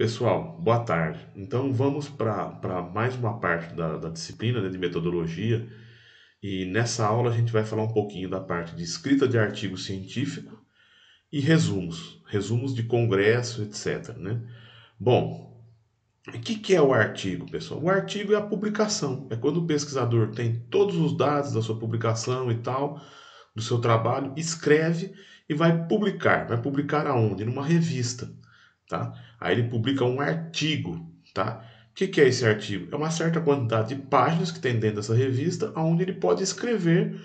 Pessoal, boa tarde. Então vamos para mais uma parte da disciplina, né, de metodologia. E nessa aula a gente vai falar um pouquinho da parte de escrita de artigo científico e resumos, resumos de congresso, etc, né? Bom, o que é o artigo, pessoal? O artigo é a publicação. É quando o pesquisador tem todos os dados da sua publicação e tal, do seu trabalho, escreve e vai publicar. Vai publicar aonde? Numa revista, tá? Aí ele publica um artigo, tá? O que é esse artigo? É uma certa quantidade de páginas que tem dentro dessa revista, onde ele pode escrever,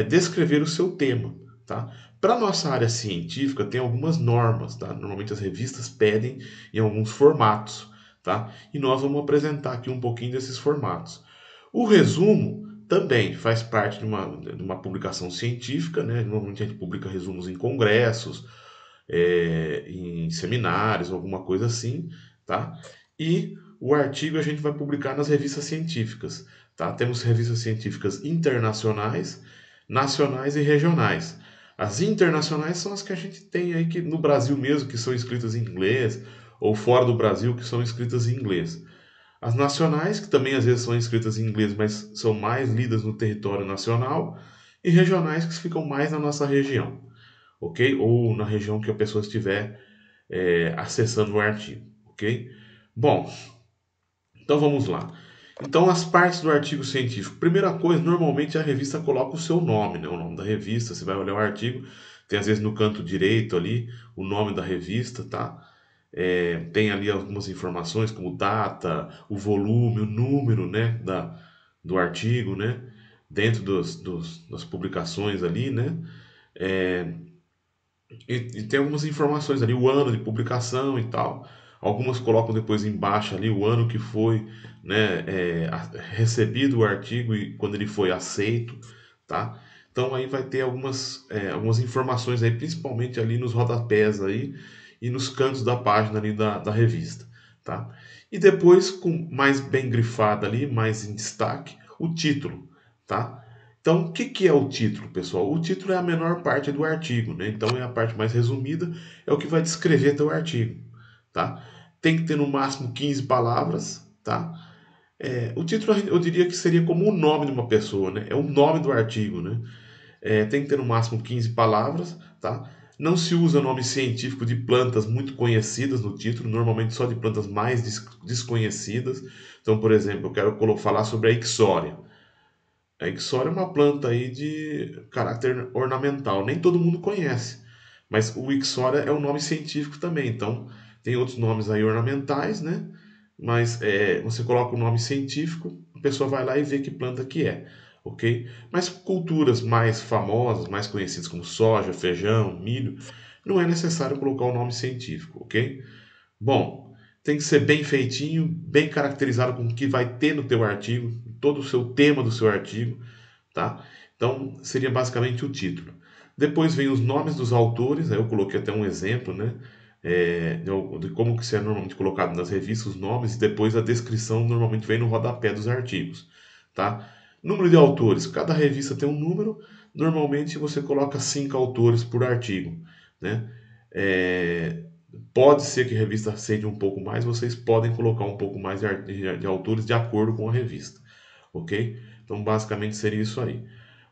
descrever o seu tema, tá? Para a nossa área científica tem algumas normas, tá? Normalmente as revistas pedem em alguns formatos, tá? E nós vamos apresentar aqui um pouquinho desses formatos. O resumo também faz parte de uma publicação científica, né? Normalmente a gente publica resumos em congressos, em seminários, alguma coisa assim, tá? E o artigo a gente vai publicar nas revistas científicas, tá? Temos revistas científicas internacionais, nacionais e regionais. As internacionais são as que a gente tem aí que no Brasil mesmo, que são escritas em inglês, ou fora do Brasil, que são escritas em inglês. As nacionais, que também às vezes são escritas em inglês, mas são mais lidas no território nacional, e regionais, que ficam mais na nossa região, ok? Ou na região que a pessoa estiver acessando o artigo, ok? Bom, então vamos lá. Então, as partes do artigo científico. Primeira coisa, normalmente a revista coloca o seu nome, né? O nome da revista. Você vai olhar o artigo, tem às vezes no canto direito ali o nome da revista, tá? Tem ali algumas informações como data, o volume, o número, né, do artigo, né? Dentro das publicações ali, né? É, e tem algumas informações ali, o ano de publicação e tal. Algumas colocam depois embaixo ali o ano que foi, né, recebido o artigo e quando ele foi aceito, tá? Então aí vai ter algumas informações aí, principalmente ali nos rodapés aí e nos cantos da página ali da revista, tá? E depois, com mais bem grifado ali, mais em destaque, o título, tá? Então, o que é o título, pessoal? O título é a menor parte do artigo, né? Então, é a parte mais resumida, é o que vai descrever teu artigo, tá? Tem que ter no máximo 15 palavras, tá? O título eu diria que seria como o nome de uma pessoa, né? É o nome do artigo, né? Tem que ter no máximo 15 palavras, tá? Não se usa nome científico de plantas muito conhecidas no título, normalmente só de plantas mais desconhecidas. Então, por exemplo, eu quero falar sobre a Ixória. A Ixória é uma planta aí de caráter ornamental, nem todo mundo conhece, mas o Ixória é um nome científico também, então tem outros nomes aí ornamentais, né? Mas você coloca o nome científico, a pessoa vai lá e vê que planta que é, ok? Mas culturas mais famosas, mais conhecidas como soja, feijão, milho, não é necessário colocar o nome científico, ok? Bom, tem que ser bem feitinho, bem caracterizado com o que vai ter no teu artigo, todo o seu tema do seu artigo, tá? Então, seria basicamente o título. Depois vem os nomes dos autores, aí eu coloquei até um exemplo, né? De como que isso é normalmente colocado nas revistas, os nomes, e depois a descrição normalmente vem no rodapé dos artigos, tá? Número de autores, cada revista tem um número, normalmente você coloca 5 autores por artigo, né? É, Pode ser que a revista aceite um pouco mais, vocês podem colocar um pouco mais de autores de acordo com a revista, ok? Então, basicamente seria isso aí.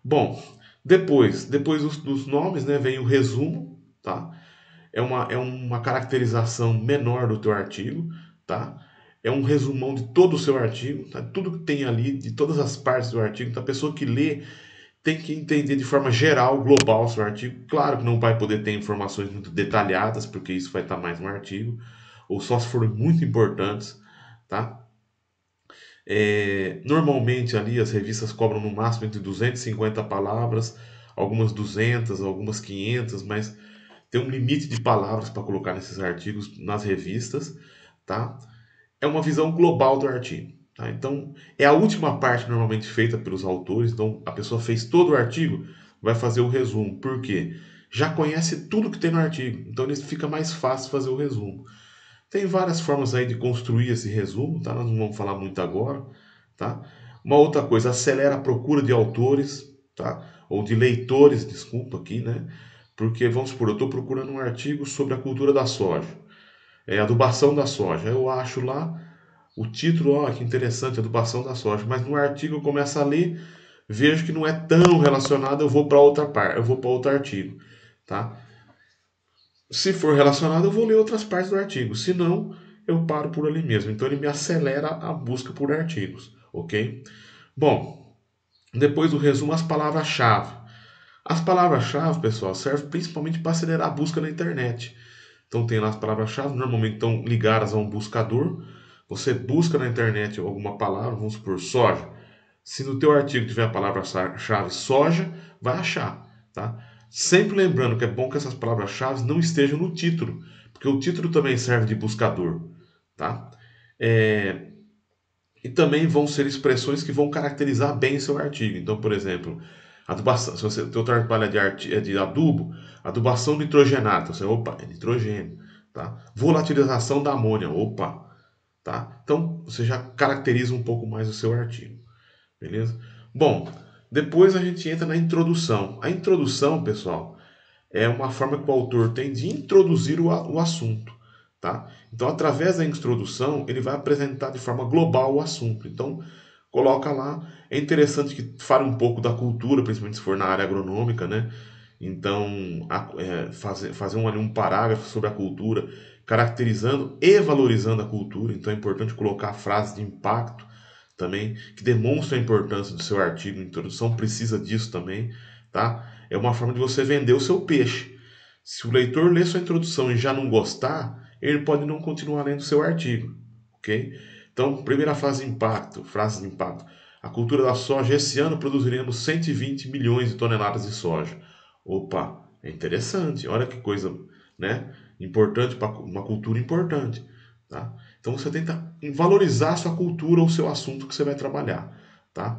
Bom, depois dos nomes, né, vem o resumo, tá? É uma caracterização menor do teu artigo, tá? É um resumão de todo o seu artigo, tá? Tudo que tem ali, de todas as partes do artigo. Então, a pessoa que lê tem que entender de forma geral, global, o seu artigo. Claro que não vai poder ter informações muito detalhadas, porque isso vai estar mais no artigo, ou só se forem muito importantes, tá? Normalmente ali as revistas cobram no máximo entre 250 palavras, algumas 200, algumas 500, mas tem um limite de palavras para colocar nesses artigos nas revistas, tá? É uma visão global do artigo, tá? Então, é a última parte normalmente feita pelos autores, então a pessoa fez todo o artigo, vai fazer o resumo. Por quê? Já conhece tudo que tem no artigo, então ele fica mais fácil fazer o resumo. Tem várias formas aí de construir esse resumo, tá? Nós não vamos falar muito agora, tá? Uma outra coisa, acelera a procura de autores, tá? Ou de leitores, desculpa aqui, né? Porque, vamos supor, eu estou procurando um artigo sobre a cultura da soja. é adubação da soja. Eu acho lá o título, ó, que interessante, adubação da soja. Mas no artigo eu começo a ler, vejo que não é tão relacionado, eu vou para outra parte, eu vou para outro artigo, tá? Se for relacionado, eu vou ler outras partes do artigo. Se não, eu paro por ali mesmo. Então ele me acelera a busca por artigos, ok? Bom, depois do resumo, as palavras-chave. As palavras-chave, pessoal, servem principalmente para acelerar a busca na internet. Então tem lá as palavras-chave, normalmente estão ligadas a um buscador. Você busca na internet alguma palavra, vamos supor, soja. Se no teu artigo tiver a palavra-chave soja, vai achar, tá? Sempre lembrando que é bom que essas palavras-chave não estejam no título, porque o título também serve de buscador, tá? É, e também vão ser expressões que vão caracterizar bem seu artigo. Então, por exemplo, adubação, se você, o teu trabalho é de adubo, adubação nitrogenada, então você, opa, é nitrogênio, tá? Volatilização da amônia, opa, tá? Então, você já caracteriza um pouco mais o seu artigo, beleza? Bom, depois a gente entra na introdução. A introdução, pessoal, é uma forma que o autor tem de introduzir o assunto, tá? Então, através da introdução, ele vai apresentar de forma global o assunto. Então, coloca lá. É interessante que fale um pouco da cultura, principalmente se for na área agronômica, né? Então, fazer um parágrafo sobre a cultura, caracterizando e valorizando a cultura. Então, é importante colocar frases de impacto também, que demonstram a importância do seu artigo. A introdução precisa disso também, tá? É uma forma de você vender o seu peixe. Se o leitor ler sua introdução e já não gostar, ele pode não continuar lendo o seu artigo, ok? Então, primeira frase de impacto. A cultura da soja, esse ano produziremos 120 milhões de toneladas de soja. Opa, é interessante, olha que coisa, né? Importante para uma cultura importante, tá? Então você tenta valorizar a sua cultura ou o seu assunto que você vai trabalhar, tá?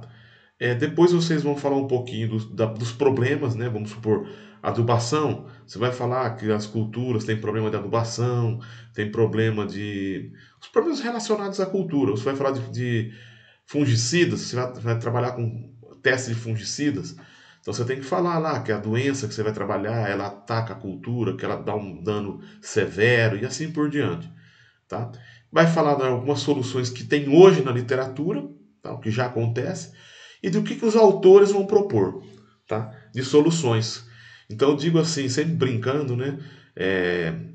Depois vocês vão falar um pouquinho dos problemas, né? Vamos supor, adubação. Você vai falar que as culturas têm problema de adubação, tem problema de. Os problemas relacionados à cultura. Você vai falar de fungicidas, você vai trabalhar com teste de fungicidas. Então você tem que falar lá que a doença que você vai trabalhar, ela ataca a cultura, que ela dá um dano severo e assim por diante, tá? Vai falar de algumas soluções que tem hoje na literatura, tá? O que já acontece, e do que os autores vão propor, tá? De soluções. Então eu digo assim, sempre brincando, né?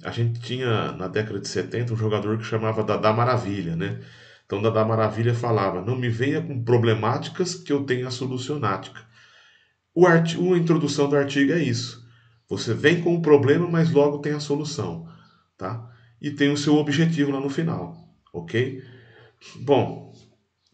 A gente tinha na década de 70 um jogador que chamava Dadá Maravilha, né? Então Dadá Maravilha falava: não me venha com problemáticas que eu tenha solucionática. A introdução do artigo é isso. Você vem com o problema, mas logo tem a solução, tá? E tem o seu objetivo lá no final, ok? Bom,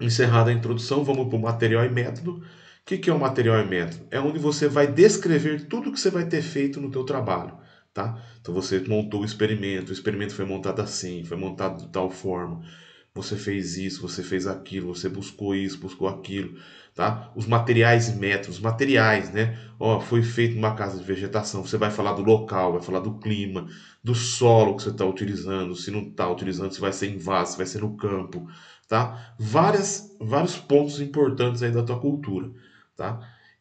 encerrada a introdução, vamos para o material e método. O que é o material e método? É onde você vai descrever tudo que você vai ter feito no teu trabalho, tá? Então você montou o experimento foi montado assim, foi montado de tal forma, você fez isso, você fez aquilo, você buscou isso, buscou aquilo, tá? Os materiais e métodos, materiais, né? Ó, foi feito numa casa de vegetação, você vai falar do local, vai falar do clima, do solo que você está utilizando, se não está utilizando, se vai ser em vaso, se vai ser no campo, tá? Vários pontos importantes aí da tua cultura, tá?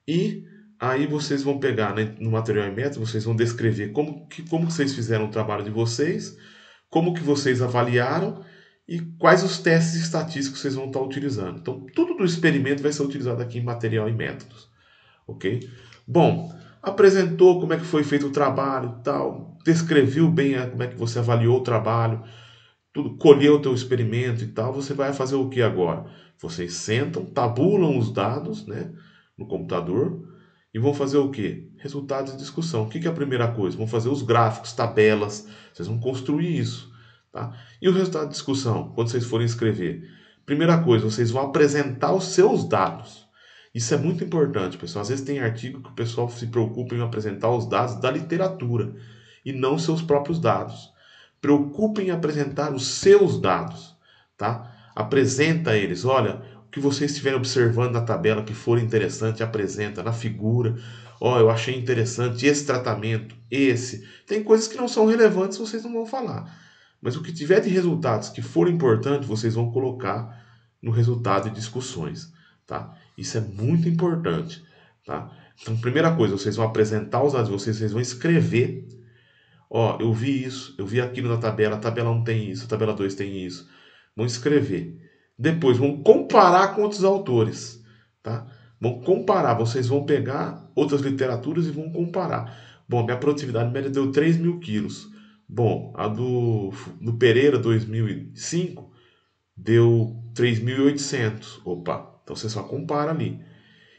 E aí vocês vão pegar, né, no material e método, vocês vão descrever como que vocês fizeram o trabalho de vocês, como que vocês avaliaram e quais os testes estatísticos vocês vão estar utilizando. Então, tudo do experimento vai ser utilizado aqui em material e métodos, ok? Bom, apresentou como é que foi feito o trabalho, tal, descreveu bem como é que você avaliou o trabalho, tudo, colheu o teu experimento e tal, você vai fazer o que agora? Vocês sentam, tabulam os dados, né, no computador e vão fazer o quê? Resultados de discussão. O que é a primeira coisa? Vão fazer os gráficos, tabelas, vocês vão construir isso, tá? E o resultado de discussão, quando vocês forem escrever? Primeira coisa, vocês vão apresentar os seus dados. Isso é muito importante, pessoal. Às vezes tem artigo que o pessoal se preocupa em apresentar os dados da literatura e não seus próprios dados. Preocupe em apresentar os seus dados, tá? Apresenta eles. Olha, o que vocês estiverem observando na tabela que for interessante, apresenta na figura. Ó, eu achei interessante esse tratamento, esse. Tem coisas que não são relevantes, vocês não vão falar. Mas o que tiver de resultados que for importante, vocês vão colocar no resultado de discussões, tá? Isso é muito importante, tá? Então, primeira coisa, vocês vão apresentar os dados de vocês, vocês vão escrever. Ó, eu vi isso, eu vi aquilo na tabela, a tabela 1 tem isso, a tabela 2 tem isso. Vão escrever. Depois vão comparar com outros autores, tá? Vão comparar, vocês vão pegar outras literaturas e vão comparar. Bom, minha produtividade média deu 3.000 quilos. Bom, a do Pereira 2005 deu 3.800. Opa, então você só compara ali.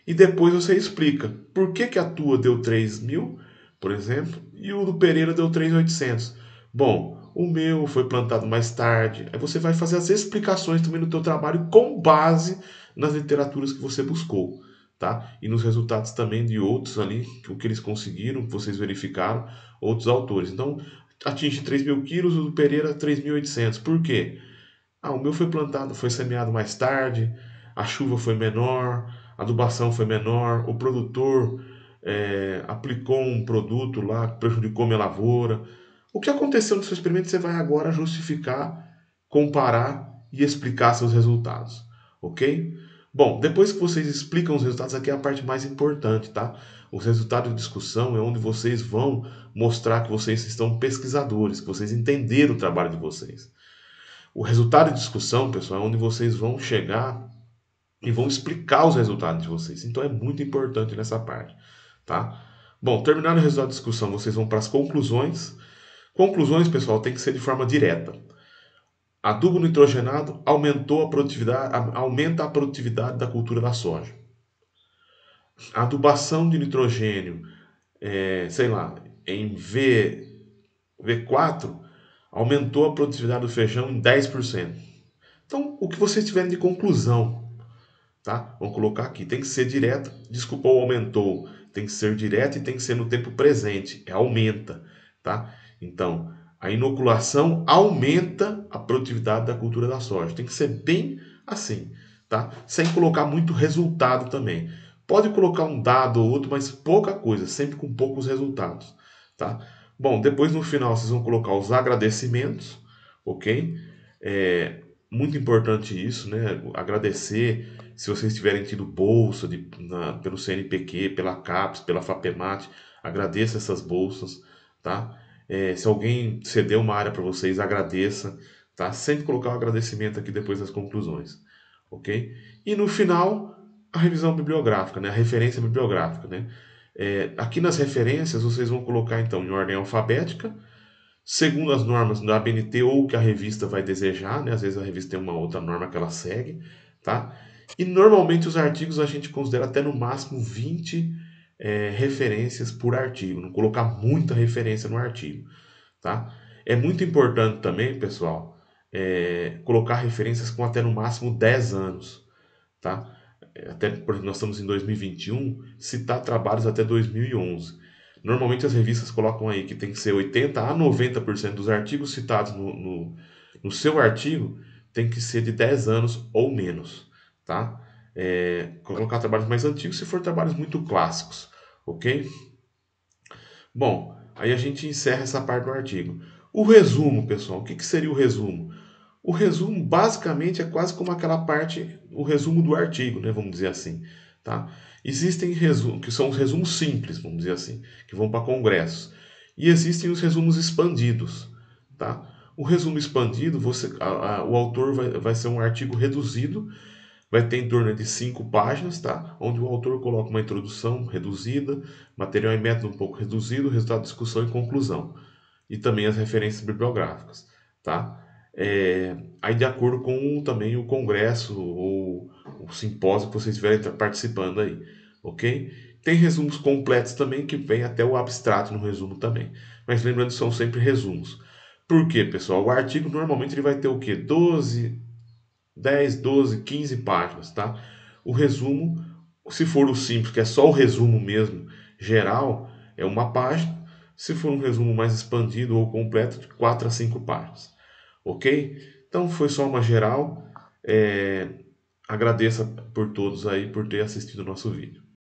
E depois você explica por que, que a tua deu 3.000, por exemplo, e o do Pereira deu 3.800. Bom, o meu foi plantado mais tarde. Aí você vai fazer as explicações também no teu trabalho com base nas literaturas que você buscou, tá? E nos resultados também de outros ali, o que eles conseguiram, que vocês verificaram, outros autores. Então, atinge 3.000 quilos, o do Pereira 3.800. Por quê? Ah, o meu foi plantado, foi semeado mais tarde, a chuva foi menor, a adubação foi menor, o produtor aplicou um produto lá que prejudicou minha lavoura. O que aconteceu no seu experimento você vai agora justificar, comparar e explicar seus resultados, ok? Bom, depois que vocês explicam os resultados, aqui é a parte mais importante, tá? Os resultados de discussão é onde vocês vão mostrar que vocês estão pesquisadores, que vocês entenderam o trabalho de vocês. O resultado de discussão, pessoal, é onde vocês vão chegar e vão explicar os resultados de vocês. Então é muito importante nessa parte, tá? Bom, terminado o resultado de discussão, vocês vão para as conclusões. Conclusões, pessoal, tem que ser de forma direta. Adubo nitrogenado aumentou a produtividade, aumenta a produtividade da cultura da soja. A adubação de nitrogênio, sei lá, em V4, aumentou a produtividade do feijão em 10%. Então, o que vocês tiverem de conclusão, tá? Vamos colocar aqui. Tem que ser direto. Desculpa, o aumentou. Tem que ser direto e tem que ser no tempo presente. É aumenta, tá? Então, a inoculação aumenta a produtividade da cultura da soja. Tem que ser bem assim, tá? Sem colocar muito resultado também. Pode colocar um dado ou outro, mas pouca coisa, sempre com poucos resultados, tá? Bom, depois no final vocês vão colocar os agradecimentos, ok? É, muito importante isso, né? Agradecer se vocês tiverem tido bolsa pelo CNPq, pela CAPES, pela FAPEMAT, agradeça essas bolsas, tá? Se alguém cedeu uma área para vocês, agradeça, tá? Sempre colocar um agradecimento aqui depois das conclusões, ok? E no final, a revisão bibliográfica, né? A referência bibliográfica, né? Aqui nas referências, vocês vão colocar, então, em ordem alfabética, segundo as normas da ABNT ou que a revista vai desejar, né? Às vezes a revista tem uma outra norma que ela segue, tá? E normalmente os artigos a gente considera até no máximo 20 referências por artigo, não colocar muita referência no artigo, tá? É muito importante também, pessoal, colocar referências com até no máximo 10 anos, tá? Até porque nós estamos em 2021, citar trabalhos até 2011. Normalmente as revistas colocam aí que tem que ser 80 a 90% dos artigos citados no seu artigo tem que ser de 10 anos ou menos, tá? Colocar trabalhos mais antigos se for trabalhos muito clássicos, ok? Bom, aí a gente encerra essa parte do artigo. O resumo, pessoal, o que seria o resumo? O resumo basicamente é quase como aquela parte, o resumo do artigo, né, vamos dizer assim, tá? Existem resumos que são os resumos simples, vamos dizer assim, que vão para congressos. E existem os resumos expandidos, tá? O resumo expandido, o autor vai ser um artigo reduzido, vai ter em torno de 5 páginas, tá? Onde o autor coloca uma introdução reduzida, material e método um pouco reduzido, resultado de discussão e conclusão. E também as referências bibliográficas, tá? Aí de acordo com também o congresso ou o simpósio que vocês estiverem participando aí, ok? Tem resumos completos também que vem até o abstrato no resumo também. Mas lembrando, são sempre resumos. Por quê, pessoal? O artigo normalmente ele vai ter o quê? 12, 15 páginas, tá? O resumo, se for o simples, que é só o resumo mesmo, geral, é uma página. Se for um resumo mais expandido ou completo, de 4 a 5 páginas. Ok? Então foi só uma geral. Agradeça por todos aí por ter assistido o nosso vídeo.